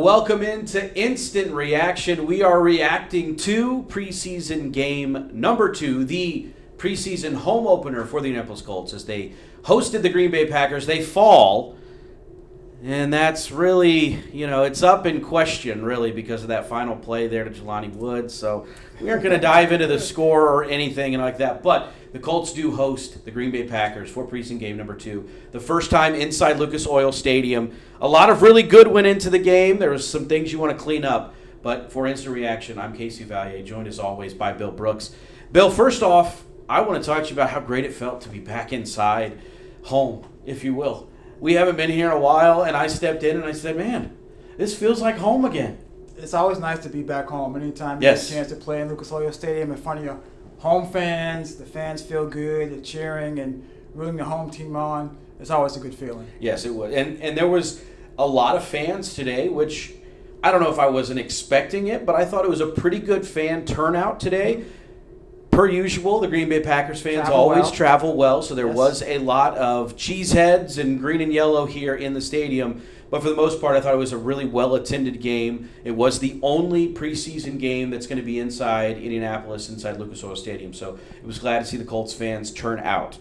Welcome into Instant Reaction. We are reacting to preseason game number 2, the preseason home opener for the Indianapolis Colts as they hosted the Green Bay Packers. They fall, and that's really, it's up in question, really, because of that final play there to Jelani Woods. So we aren't going to dive into the score or anything like that, but the Colts do host the Green Bay Packers for preseason game number 2. The first time inside Lucas Oil Stadium. A lot of really good went into the game. There was some things you want to clean up. But for Instant Reaction, I'm Casey Vallier, joined as always by Bill Brooks. Bill, first off, I want to talk to you about how great it felt to be back inside home, if you will. We haven't been here in a while, and I stepped in and I said, man, this feels like home again. It's always nice to be back home. Anytime you Yes. get a chance to play in Lucas Oil Stadium in front of your home fans, the fans feel good, they're cheering and rooting the home team on. It's always a good feeling. Yes, it would. And there was a lot of fans today, which I don't know if I wasn't expecting it, but I thought it was a pretty good fan turnout today. Per usual, the Green Bay Packers fans always travel well, so there was a lot of cheeseheads and green and yellow here in the stadium. But for the most part, I thought it was a really well-attended game. It was the only preseason game that's going to be inside Indianapolis, inside Lucas Oil Stadium. So it was glad to see the Colts fans turn out.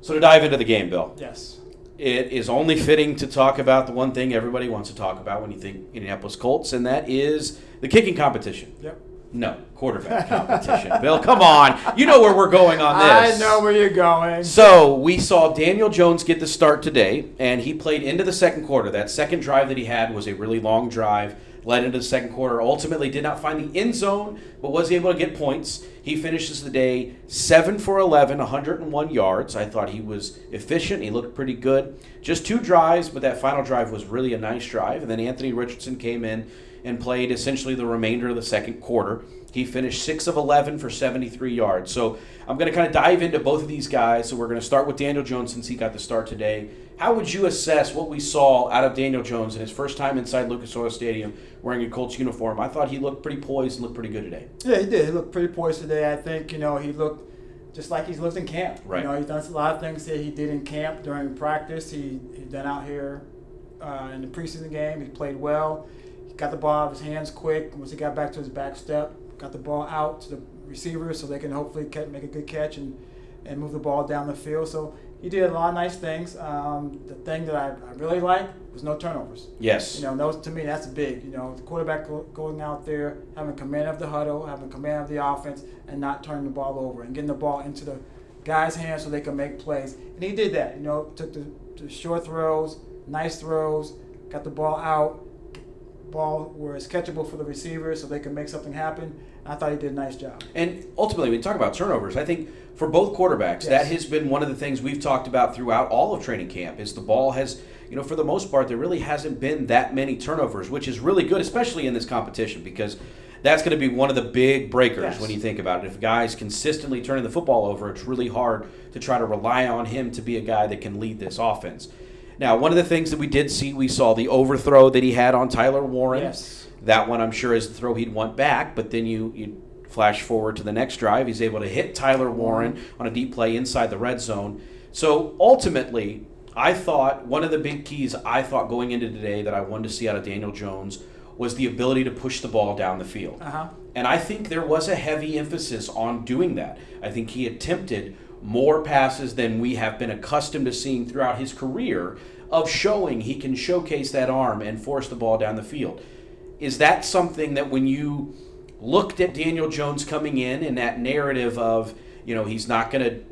So to dive into the game, Bill. Yes. It is only fitting to talk about the one thing everybody wants to talk about when you think Indianapolis Colts, and that is the kicking competition. Yep. No, quarterback competition. Bill, come on. You know where we're going on this. I know where you're going. So we saw Daniel Jones get the start today, and he played into the second quarter. That second drive that he had was a really long drive, led into the second quarter. Ultimately did not find the end zone, but was able to get points. He finishes the day 7 for 11, 101 yards. I thought he was efficient. He looked pretty good. Just 2 drives, but that final drive was really a nice drive. And then Anthony Richardson came in and played essentially the remainder of the second quarter. He finished 6 of 11 for 73 yards. So I'm going to kind of dive into both of these guys. So we're going to start with Daniel Jones since he got the start today. How would you assess what we saw out of Daniel Jones in his first time inside Lucas Oil Stadium wearing a Colts uniform? I thought he looked pretty poised and looked pretty good today. Yeah, he did. He looked pretty poised today. I think, he looked just like he's looked in camp. Right. He's done a lot of things that he did in camp during practice. He done out here in the preseason game. He played well. He got the ball out of his hands quick. Once he got back to his back step, got the ball out to the receivers so they can hopefully make a good catch and move the ball down the field. So he did a lot of nice things. The thing that I really liked was no turnovers. Yes. To me, that's big. The quarterback going out there, having command of the huddle, having command of the offense, and not turning the ball over and getting the ball into the guys' hands so they can make plays. And he did that. Took the short throws, nice throws, got the ball out. Ball where it's catchable for the receivers so they can make something happen. I thought he did a nice job. And ultimately, when we talk about turnovers, I think for both quarterbacks, that has been one of the things we've talked about throughout all of training camp is the ball has, for the most part, there really hasn't been that many turnovers, which is really good, especially in this competition, because that's going to be one of the big breakers when you think about it. If guys consistently turning the football over, it's really hard to try to rely on him to be a guy that can lead this offense. Now, one of the things that we saw the overthrow that he had on Tyler Warren. Yes. That one, I'm sure, is the throw he'd want back, but then you flash forward to the next drive. He's able to hit Tyler Warren on a deep play inside the red zone. So, ultimately, I thought one of the big keys going into today that I wanted to see out of Daniel Jones was the ability to push the ball down the field. Uh-huh. And I think there was a heavy emphasis on doing that. I think he attempted more passes than we have been accustomed to seeing throughout his career of showing he can showcase that arm and force the ball down the field. Is that something that when you looked at Daniel Jones coming in that narrative of, he's not going to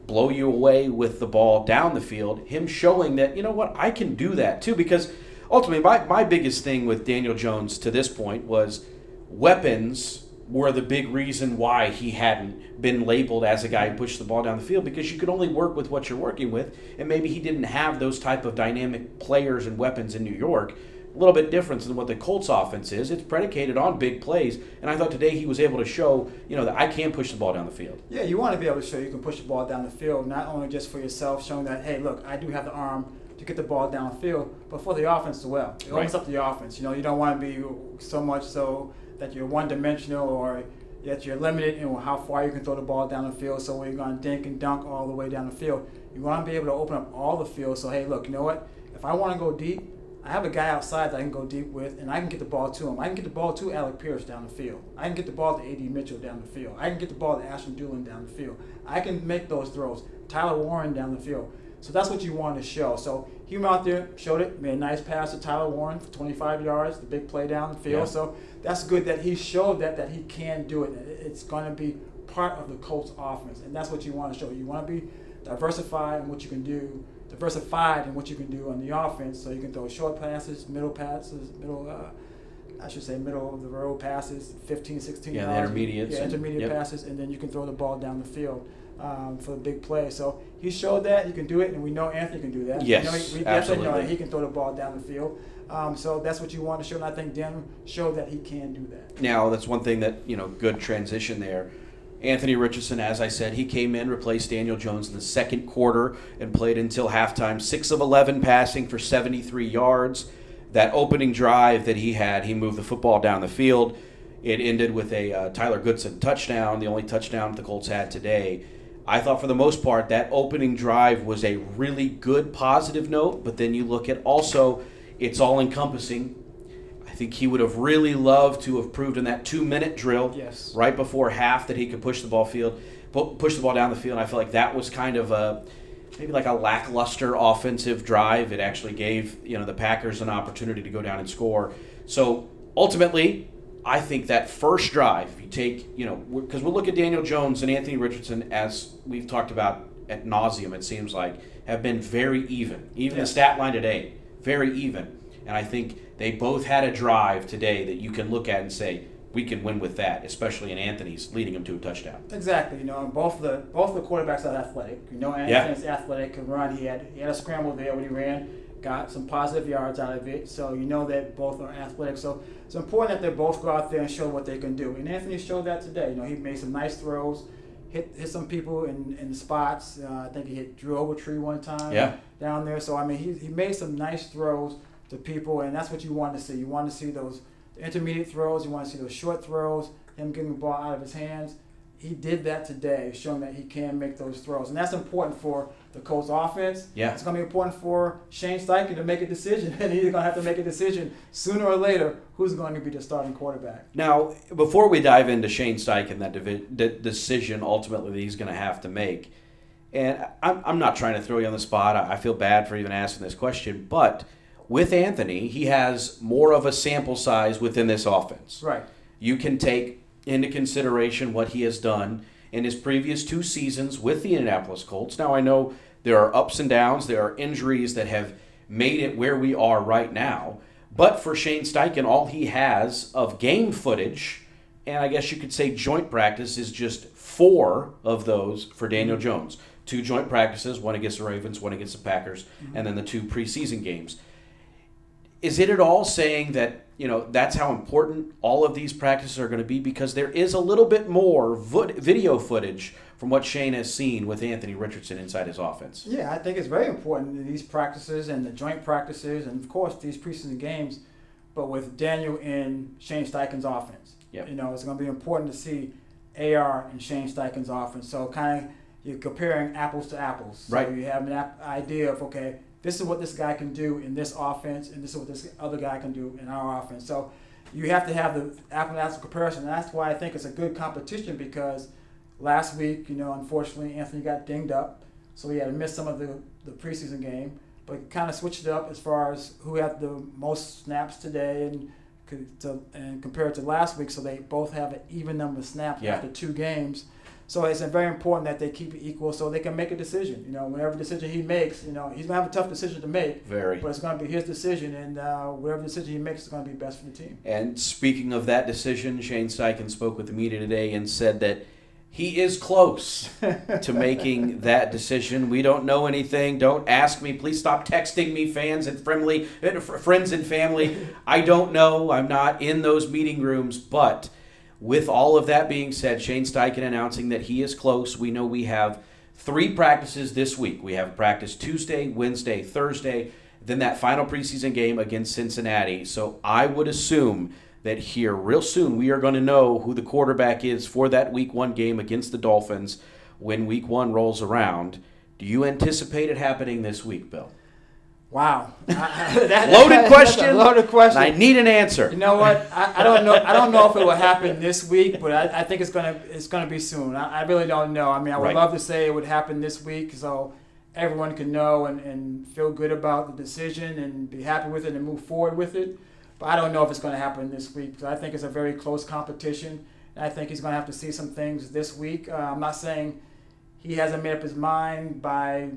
blow you away with the ball down the field, him showing that, I can do that too? Because ultimately my biggest thing with Daniel Jones to this point was weapons were the big reason why he hadn't been labeled as a guy who pushed the ball down the field, because you could only work with what you're working with, and maybe he didn't have those type of dynamic players and weapons in New York. A little bit different than what the Colts offense is. It's predicated on big plays, and I thought today he was able to show, that I can push the ball down the field. Yeah, you want to be able to show you can push the ball down the field, not only just for yourself, showing that, hey, look, I do have the arm to get the ball down the field, but for the offense as well. It opens up the offense. You don't want to be so much so that you're one-dimensional or that you're limited in how far you can throw the ball down the field, so you're going to dink and dunk all the way down the field. You want to be able to open up all the field, so, hey, look, you know what? If I want to go deep, I have a guy outside that I can go deep with, and I can get the ball to him. I can get the ball to Alec Pierce down the field. I can get the ball to A.D. Mitchell down the field. I can get the ball to Ashton Doolin down the field. I can make those throws. Tyler Warren down the field. So that's what you want to show. So he went out there, showed it, made a nice pass to Tyler Warren for 25 yards, the big play down the field. Yeah. So that's good that he showed that he can do it. It's going to be part of the Colts offense, and that's what you want to show. You want to be diversified in what you can do on the offense, so you can throw short passes, middle of the road passes, 15, 16 yards. The intermediates. Intermediate passes, and then you can throw the ball down the field for the big play. So he showed that he can do it, and we know Anthony can do that. Yes, we definitely absolutely. know that he can throw the ball down the field. So that's what you want to show, and I think Daniel showed that he can do that. Now, that's one thing that, good transition there. Anthony Richardson, as I said, he came in, replaced Daniel Jones in the second quarter and played until halftime. 6 of 11 passing for 73 yards. That opening drive that he had, he moved the football down the field. It ended with a Tyler Goodson touchdown, the only touchdown the Colts had today. I thought for the most part that opening drive was a really good positive note, but then you look at also it's all-encompassing. I think he would have really loved to have proved in that 2-minute drill right before half that he could push the ball down the field. I feel like that was kind of maybe like a lackluster offensive drive. It actually gave the Packers an opportunity to go down and score. So ultimately, I think that first drive, if you take, because we'll look at Daniel Jones and Anthony Richardson, as we've talked about ad nauseum, it seems like, have been very even. Even the stat line today, very even. And I think they both had a drive today that you can look at and say, we can win with that, especially in Anthony's, leading him to a touchdown. Exactly. Both the quarterbacks are athletic. Anthony's athletic, can run. He had a scramble there when he ran, got some positive yards out of it. So you know that both are athletic. So it's important that they both go out there and show what they can do. And Anthony showed that today. He made some nice throws, hit some people in the spots. I think he hit Drew Ogletree one time down there. So he made some nice throws to people, and that's what you want to see. You want to see those intermediate throws. You want to see those short throws, him getting the ball out of his hands. He did that today, showing that he can make those throws. And that's important for the Colts offense. Yeah. It's going to be important for Shane Steichen to make a decision. And he's going to have to make a decision sooner or later who's going to be the starting quarterback. Now, before we dive into Shane Steichen, that decision ultimately that he's going to have to make, and I'm not trying to throw you on the spot. I feel bad for even asking this question, but with Anthony, he has more of a sample size within this offense. Right. You can take into consideration what he has done in his previous 2 seasons with the Indianapolis Colts. Now, I know there are ups and downs. There are injuries that have made it where we are right now. But for Shane Steichen, all he has of game footage, and I guess you could say joint practice, is just 4 of those for Daniel Jones. 2 joint practices, one against the Ravens, one against the Packers, and then the 2 preseason games. Is it at all saying that, that's how important all of these practices are going to be? Because there is a little bit more video footage from what Shane has seen with Anthony Richardson inside his offense. Yeah, I think it's very important in these practices and the joint practices and, of course, these preseason games, but with Daniel in Shane Steichen's offense. Yep. It's going to be important to see AR in Shane Steichen's offense. So kind of you're comparing apples to apples. So right. You have an idea of, okay, this is what this guy can do in this offense, and this is what this other guy can do in our offense. So you have to have the apple-to-apple comparison. And that's why I think it's a good competition, because last week, unfortunately, Anthony got dinged up, so he had to miss some of the preseason game. But he kind of switched it up as far as who had the most snaps today and compared to last week, so they both have an even number of snaps after 2 games. So it's very important that they keep it equal so they can make a decision. Whatever decision he makes, he's going to have a tough decision to make. Very. But it's going to be his decision, and whatever decision he makes is going to be best for the team. And speaking of that decision, Shane Steichen spoke with the media today and said that he is close to making that decision. We don't know anything. Don't ask me. Please stop texting me, friends and family. I don't know. I'm not in those meeting rooms, but with all of that being said, Shane Steichen announcing that he is close. We know we have 3 practices this week. We have practice Tuesday, Wednesday, Thursday, then that final preseason game against Cincinnati. So I would assume that here real soon we are going to know who the quarterback is for that Week 1 game against the Dolphins when Week 1 rolls around. Do you anticipate it happening this week, Bill? Wow. Loaded question. That's a loaded question. I need an answer. You know what? I don't know. I don't know if it will happen this week, but I think it's gonna be soon. I really don't know. I mean, I would love to say it would happen this week, so everyone can know and feel good about the decision and be happy with it and move forward with it. But I don't know if it's going to happen this week. So I think it's a very close competition. And I think he's going to have to see some things this week. I'm not saying he hasn't made up his mind by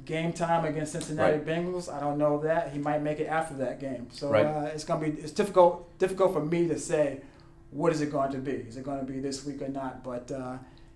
game time against Cincinnati Bengals. I don't know that. He might make it after that game. So it's difficult for me to say what is it going to be. Is it going to be this week or not? But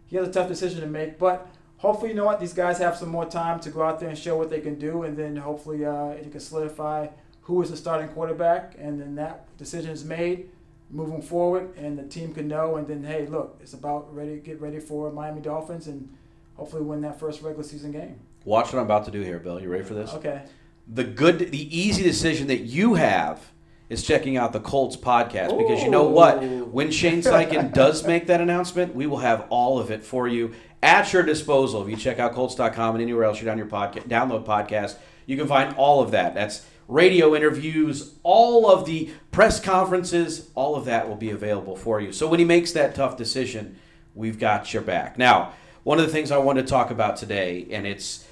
he has a tough decision to make. But hopefully, you know what, these guys have some more time to go out there and show what they can do, and then hopefully you can solidify who is the starting quarterback, and then that decision is made moving forward, and the team can know, and then, hey, look, it's about get ready for Miami Dolphins and hopefully win that first regular season game. Watch what I'm about to do here, Bill. You ready for this? Okay. The easy decision that you have is checking out the Colts podcast, because you know what? When Shane Steichen does make that announcement, we will have all of it for you at your disposal. If you check out Colts.com and anywhere else you download podcast, you can find all of that. That's radio interviews, all of the press conferences, all of that will be available for you. So when he makes that tough decision, we've got your back. Now, one of the things I want to talk about today, and it's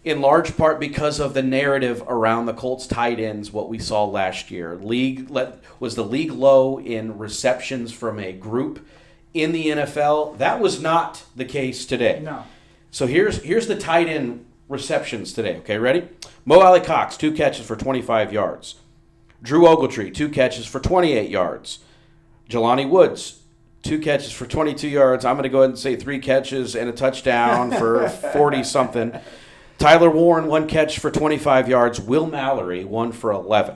in large part because of the narrative around the Colts tight ends, what we saw last year. Was the league low in receptions from a group in the NFL? That was not the case today. No. So here's the tight end receptions today. Okay, ready? Mo Alley-Cox, 2 catches for 25 yards. Drew Ogletree, 2 catches for 28 yards. Jelani Woods, 2 catches for 22 yards. I'm going to go ahead and say 3 catches and a touchdown for 40-something. Tyler Warren, 1 catch for 25 yards. Will Mallory, 1 for 11.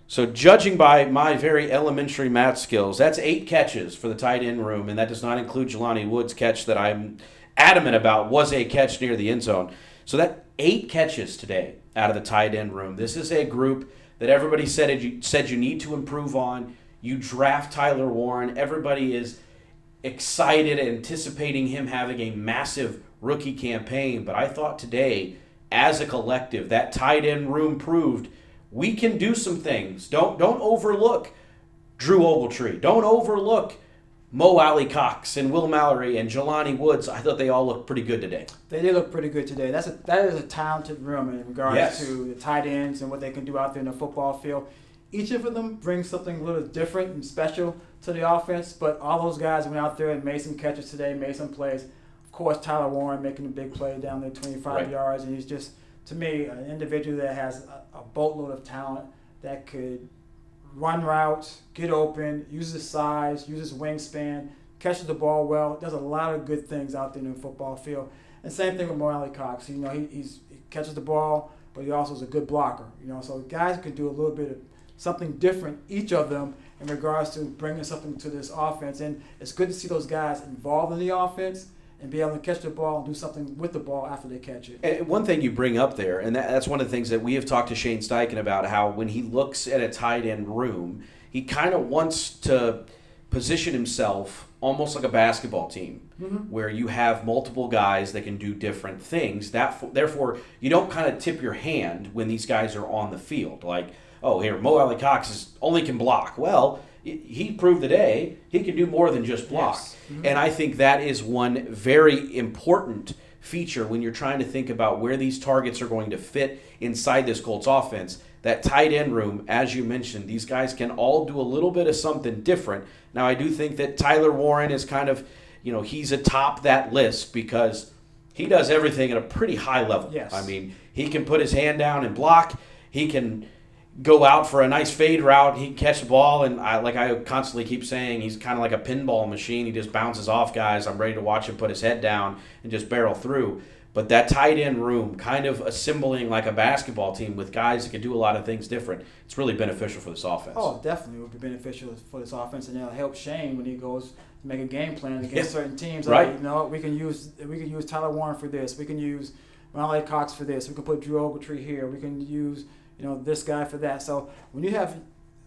So judging by my very elementary math skills, that's 8 catches for the tight end room, and that does not include Jelani Woods' catch that I'm adamant about was a catch near the end zone. So that 8 catches today out of the tight end room. This is a group that everybody said you need to improve on. You draft Tyler Warren. Everybody is excited, anticipating him having a massive rookie campaign. But I thought today, as a collective, that tight end room proved we can do some things. Don't overlook Drew Ogletree. Don't overlook Mo Alley-Cox and Will Mallory and Jelani Woods. I thought they all looked pretty good today. They did look pretty good today. That is a talented room in regards to the tight ends and what they can do out there in the football field. Each of them brings something a little different and special to the offense, but all those guys went out there and made some catches today, made some plays. Of course, Tyler Warren making a big play down there 25 yards, and he's just, to me, an individual that has a boatload of talent that could run routes, get open, use his size, use his wingspan, catches the ball well. Does a lot of good things out there in the football field. And same thing with Mo Alley-Cox. You know, he catches the ball, but he also is a good blocker. You know, so guys can do a little bit of something different, each of them, in regards to bringing something to this offense. And it's good to see those guys involved in the offense and be able to catch the ball and do something with the ball after they catch it. And one thing you bring up there, and that's one of the things that we have talked to Shane Steichen about, how when he looks at a tight end room, he kind of wants to position himself almost like a basketball team, where you have multiple guys that can do different things. Therefore, you don't kind of tip your hand when these guys are on the field. Like, oh, here, Mo Alley-Cox only can block. Well, he proved today he can do more than just block. Yes. And I think that is one very important feature when you're trying to think about where these targets are going to fit inside this Colts offense. That tight end room, as you mentioned, these guys can all do a little bit of something different. Now, I do think that Tyler Warren is kind of, he's atop that list because he does everything at a pretty high level. Yes. I mean, he can put his hand down and block. He can go out for a nice fade route. He can catch the ball, and I constantly keep saying, he's kind of like a pinball machine. He just bounces off guys. I'm ready to watch him put his head down and just barrel through. But that tight end room, kind of assembling like a basketball team with guys that can do a lot of things different, it's really beneficial for this offense. Oh, definitely would be beneficial for this offense, and it'll help Shane when he goes to make a game plan against certain teams. Right. Like, we can use Tyler Warren for this. We can use Riley Cox for this. We can put Drew Ogletree here. We can use this guy for that. So when you have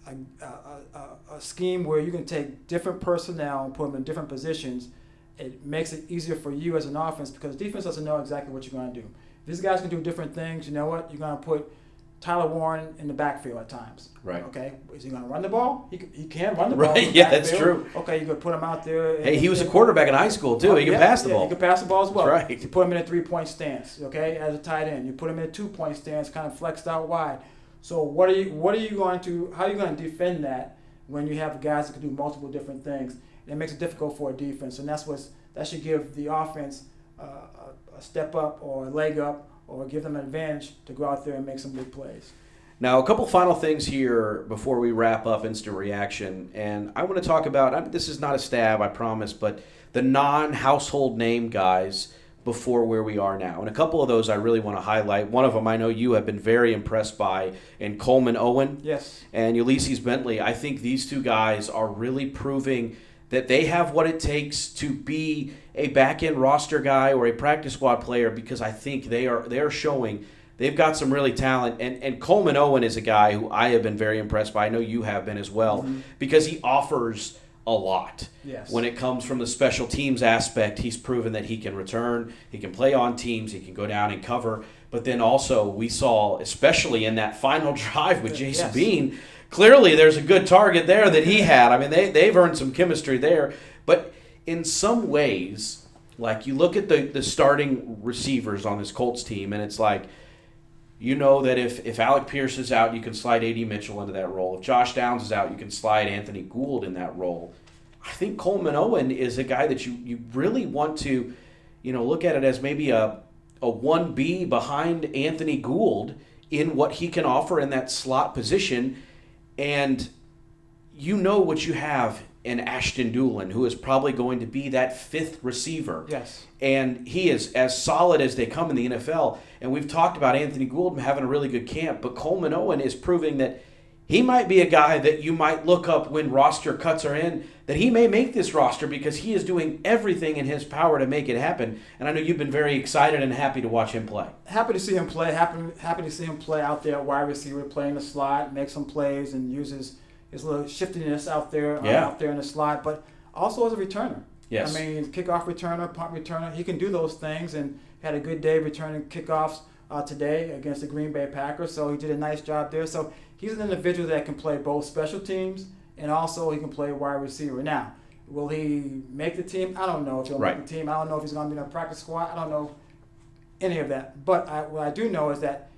a scheme where you can take different personnel and put them in different positions, it makes it easier for you as an offense because defense doesn't know exactly what you're going to do. These guys can do different things. You know what? You're going to put Tyler Warren in the backfield at times. Right. Okay. Is he going to run the ball? He can run the ball. Right. In the Yeah, that's backfield. true. Okay, you could put him out there. Hey, he was a quarterback in high school too. He can pass the ball. He can pass the ball as well. That's right. You put him in a 3-point stance. Okay, as a tight end. You put him in a 2-point stance, kind of flexed out wide. So how are you going to defend that when you have guys that can do multiple different things? It makes it difficult for a defense, and that should give the offense a step up or a leg up, or give them an advantage to go out there and make some big plays. Now, a couple final things here before we wrap up Instant Reaction. And I want to talk about, this is not a stab, I promise, but the non-household name guys before where we are now. And a couple of those I really want to highlight. One of them I know you have been very impressed by, in Coleman Owen and Ulysses Bentley. I think these two guys are really proving that they have what it takes to be a back-end roster guy or a practice squad player, because I think they are showing they've got some really talent. And Coleman Owen is a guy who I have been very impressed by. I know you have been as well, because he offers a lot. Yes. When it comes from the special teams aspect, he's proven that he can return, he can play on teams, he can go down and cover. But then also we saw, especially in that final drive with Jason Bean, clearly there's a good target there that he had. I mean, they've earned some chemistry there. But in some ways, like you look at the starting receivers on this Colts team, and it's like, you know that if Alec Pierce is out, you can slide A.D. Mitchell into that role. If Josh Downs is out, you can slide Anthony Gould in that role. I think Coleman Owen is a guy that you really want to, look at it as maybe a 1B behind Anthony Gould in what he can offer in that slot position. And you know what you have in Ashton Doolin, who is probably going to be that fifth receiver. Yes. And he is as solid as they come in the NFL. And we've talked about Anthony Gould having a really good camp, but Coleman Owen is proving that he might be a guy that you might look up when roster cuts are in, that he may make this roster because he is doing everything in his power to make it happen. And I know you've been very excited and happy to watch him play. Happy to see him play. Happy to see him play out there, wide receiver, playing the slot, make some plays, and uses his little shiftiness out there in the slot, but also as a returner. Yes. I mean, kickoff returner, punt returner, he can do those things, and had a good day returning kickoffs today against the Green Bay Packers, so he did a nice job there. So he's an individual that can play both special teams, and also he can play wide receiver. Now, will he make the team? I don't know if he'll make the team. I don't know if he's going to be in a practice squad. I don't know any of that. But what I do know is that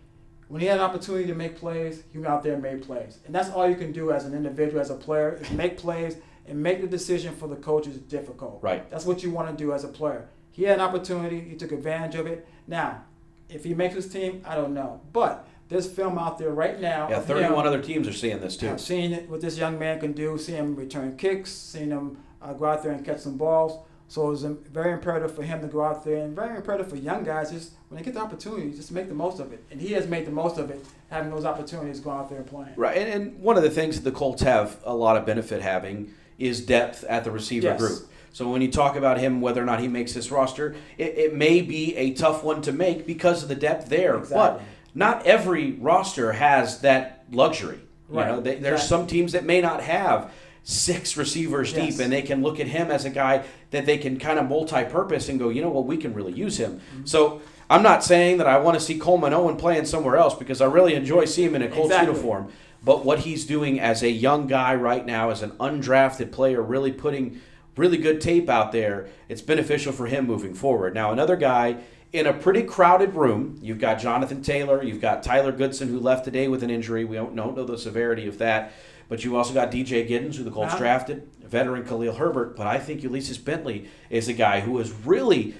when he had an opportunity to make plays, he went out there and made plays. And that's all you can do as an individual, as a player, is make plays, and make the decision for the coach is difficult. Right. That's what you want to do as a player. He had an opportunity. He took advantage of it. Now, if he makes his team, I don't know. But there's film out there right now. Yeah, 31 other teams are seeing this too. I've seen what this young man can do, see him return kicks, seen him go out there and catch some balls. So it was very imperative for him to go out there, and very imperative for young guys, just when they get the opportunity, just make the most of it. And he has made the most of it, having those opportunities, going out there and playing. Right, and one of the things that the Colts have a lot of benefit having is depth at the receiver group. So when you talk about him, whether or not he makes this roster, it may be a tough one to make because of the depth there. Exactly. But not every roster has that luxury. Right. There's some teams that may not have 6 receivers deep, and they can look at him as a guy that they can kind of multi-purpose and go, we can really use him. Mm-hmm. So I'm not saying that I want to see Coleman Owen playing somewhere else, because I really enjoy seeing him in a Colts uniform. But what he's doing as a young guy right now, as an undrafted player, really putting really good tape out there, it's beneficial for him moving forward. Now, another guy in a pretty crowded room, you've got Jonathan Taylor, you've got Tyler Goodson, who left today with an injury. We don't know the severity of that. But you also got DJ Giddens, who the Colts drafted, veteran Khalil Herbert. But I think Ulysses Bentley is a guy who is really,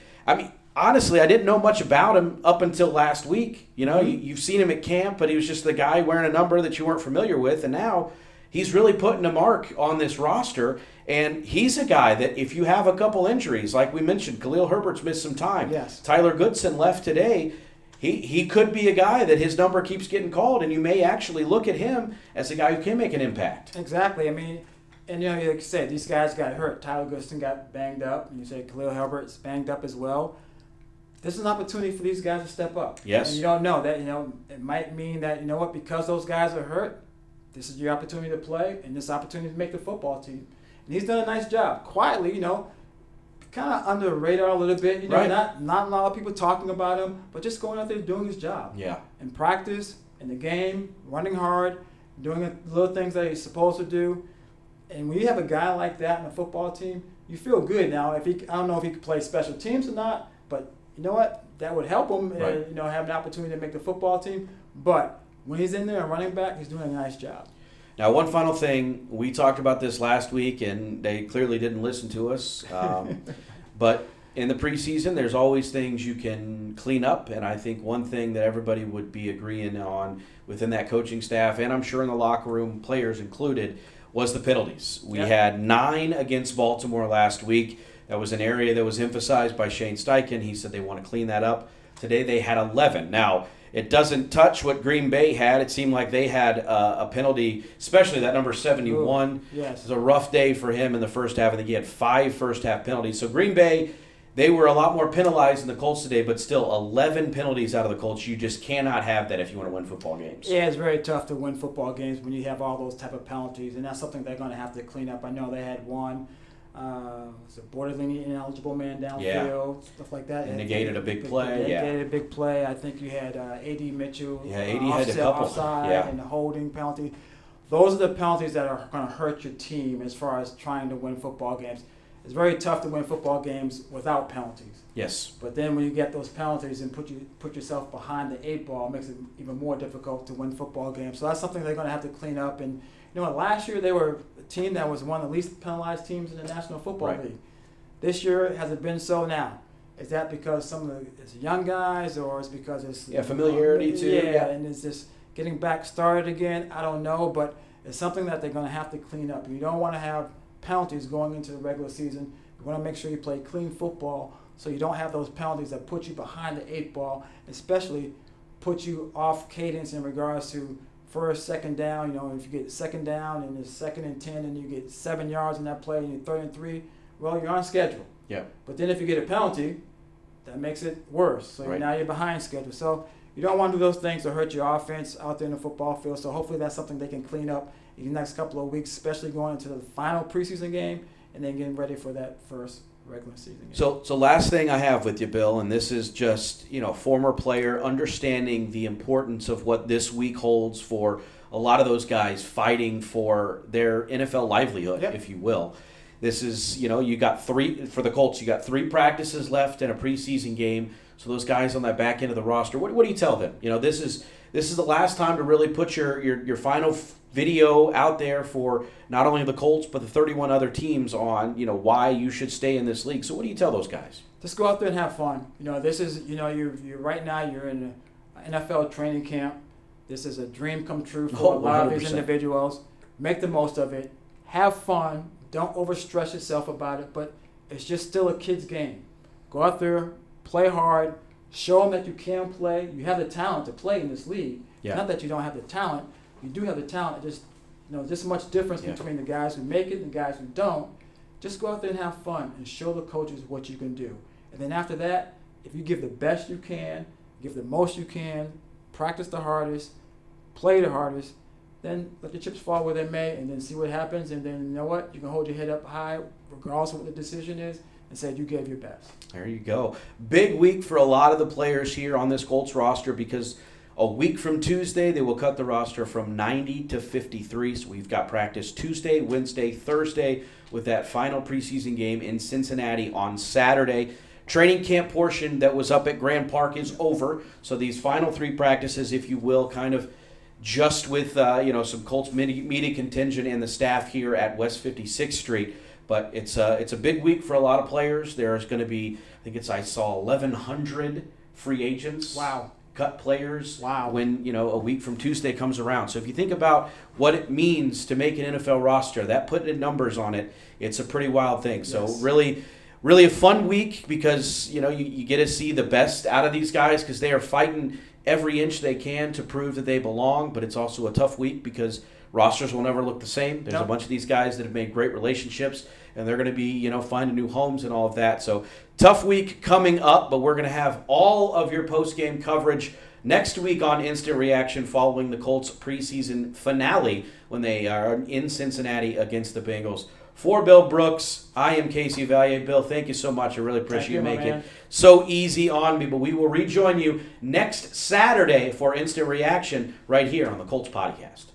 honestly, I didn't know much about him up until last week. You've seen him at camp, but he was just the guy wearing a number that you weren't familiar with. And now he's really putting a mark on this roster. And he's a guy that if you have a couple injuries, like we mentioned, Khalil Herbert's missed some time. Yes. Tyler Goodson left today. He could be a guy that his number keeps getting called, and you may actually look at him as a guy who can make an impact. Exactly. Like you said, these guys got hurt. Tyler Goodson got banged up, and you say Khalil Herbert's banged up as well. This is an opportunity for these guys to step up. Yes. And you don't know that, it might mean that, because those guys are hurt, this is your opportunity to play, and this opportunity to make the football team. And he's done a nice job. Quietly, kind of under the radar a little bit. Not a lot of people talking about him, but just going out there doing his job. Yeah. In practice, in the game, running hard, doing the little things that he's supposed to do. And when you have a guy like that in a football team, you feel good. Now, I don't know if he could play special teams or not, but you know what? That would help him, Right. have an opportunity to make the football team. But when he's in there and running back, he's doing a nice job. Now, one final thing. We talked about this last week, and they clearly didn't listen to us. But in the preseason, there's always things you can clean up, and I think one thing that everybody would be agreeing on within that coaching staff, and I'm sure in the locker room, players included, was the penalties. We had 9 against Baltimore last week. That was an area that was emphasized by Shane Steichen. He said they want to clean that up. Today they had 11. Now, it doesn't touch what Green Bay had. It seemed like they had a penalty, especially that number 71. Ooh, yes. It was a rough day for him in the first half. I think he had 5 first-half penalties. So Green Bay, they were a lot more penalized than the Colts today, but still 11 penalties out of the Colts. You just cannot have that if you want to win football games. Yeah, it's very tough to win football games when you have all those type of penalties, and that's something they're going to have to clean up. I know they had one. It's a borderline ineligible man downfield, stuff like that. And negated a big play. Negated a big play. I think you had A.D. Mitchell. Yeah, A.D. had a couple. Offside and the holding penalty. Those are the penalties that are going to hurt your team as far as trying to win football games. It's very tough to win football games without penalties. Yes. But then when you get those penalties and put yourself behind the 8 ball, it makes it even more difficult to win football games. So that's something they're going to have to clean up. And you know what? Last year they were a team that was one of the least penalized teams in the National Football League. This year, has it been so now? Is that because some of it's young guys, or is it because it's familiarity too? Yeah, and is this getting back started again? I don't know, but it's something that they're going to have to clean up. You don't want to have penalties going into the regular season. You want to make sure you play clean football so you don't have those penalties that put you behind the 8 ball, especially put you off cadence in regards to first, second down. If you get second down and it's 2nd and 10 and you get 7 yards in that play and you're 3rd and 3, well, you're on schedule. Yeah. But then if you get a penalty, that makes it worse. So now you're behind schedule. So you don't want to do those things to hurt your offense out there in the football field. So hopefully that's something they can clean up in the next couple of weeks, especially going into the final preseason game and then getting ready for that first regular season game. So last thing I have with you, Bill, and this is just, former player understanding the importance of what this week holds for a lot of those guys fighting for their NFL livelihood, if you will. This is, you got 3 for the Colts. You got 3 practices left in a preseason game. So those guys on that back end of the roster, what do you tell them? This is the last time to really put your final video out there for not only the Colts but the 31 other teams on why you should stay in this league. So what do you tell those guys? Just go out there and have fun. This is you're right now you're in an NFL training camp. This is a dream come true for a lot of these individuals. Make the most of it. Have fun. Don't overstress yourself about it. But it's just still a kid's game. Go out there, play hard, show them that you can play. You have the talent to play in this league. Yeah. Not that you don't have the talent. You do have the talent. Just just much difference between the guys who make it and the guys who don't. Just go out there and have fun and show the coaches what you can do. And then after that, if you give the best you can, give the most you can, practice the hardest, play the hardest, then let the chips fall where they may, and then see what happens. And then you know what? You can hold your head up high, regardless of what the decision is, and say you gave your best. There you go. Big week for a lot of the players here on this Colts roster because a week from Tuesday, they will cut the roster from 90 to 53. So we've got practice Tuesday, Wednesday, Thursday with that final preseason game in Cincinnati on Saturday. Training camp portion that was up at Grand Park is over. So these final 3 practices, if you will, kind of just with some Colts media contingent and the staff here at West 56th Street. But it's a big week for a lot of players. There's going to be, I saw 1,100 free agents. Wow. Cut players. Wow. When a week from Tuesday comes around. So if you think about what it means to make an NFL roster, that putting numbers on it, it's a pretty wild thing. So really a fun week because you get to see the best out of these guys because they are fighting every inch they can to prove that they belong. But it's also a tough week because rosters will never look the same. There's a bunch of these guys that have made great relationships, and they're going to be, finding new homes and all of that. So tough week coming up, but we're going to have all of your post-game coverage next week on Instant Reaction following the Colts preseason finale when they are in Cincinnati against the Bengals. For Bill Brooks, I am Casey Vallier. Bill, thank you so much. I really appreciate you making it so easy on me. But we will rejoin you next Saturday for Instant Reaction right here on the Colts Podcast.